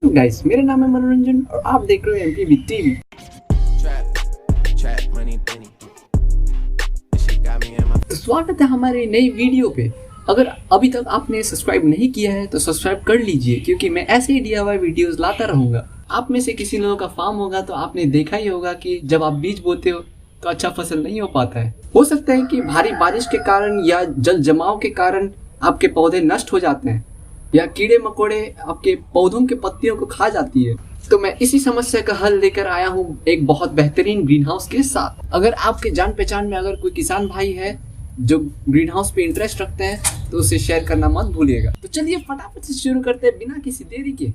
Guys, मेरा नाम है मनोरंजन और आप देख रहे हो एमपीवी टीवी। तो स्वागत है हमारे नई वीडियो पे। अगर अभी तक आपने सब्सक्राइब नहीं किया है तो सब्सक्राइब कर लीजिए, क्योंकि मैं ऐसे ही DIY वीडियोस लाता रहूंगा। आप में से किसी लोगों का फार्म होगा तो आपने देखा ही होगा कि जब आप बीज बोते हो तो अच्छा फसल नहीं हो पाता है। हो सकता है कि भारी बारिश के कारण या जल जमाव के कारण आपके पौधे नष्ट हो जाते हैं, या कीड़े मकोड़े आपके पौधों के पत्तियों को खा जाती है। तो मैं इसी समस्या का हल लेकर आया हूँ एक बहुत बेहतरीन ग्रीन हाउस के साथ। अगर आपके जान पहचान में अगर कोई किसान भाई है जो ग्रीन हाउस पे इंटरेस्ट रखते हैं तो उसे शेयर करना मत भूलिएगा। तो चलिए फटाफट से शुरू करते हैं बिना किसी देरी के।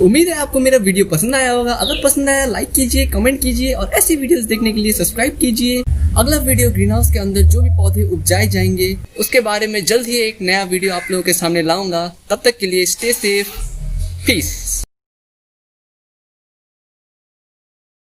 उम्मीद है आपको मेरा वीडियो पसंद आया होगा। अगर पसंद आया लाइक कीजिए, कमेंट कीजिए और ऐसी वीडियोस देखने के लिए सब्सक्राइब कीजिए। अगला वीडियो ग्रीन हाउस के अंदर जो भी पौधे उपजाए जाएंगे उसके बारे में जल्द ही एक नया वीडियो आप लोगों के सामने लाऊंगा। तब तक के लिए स्टे सेफ, पीस।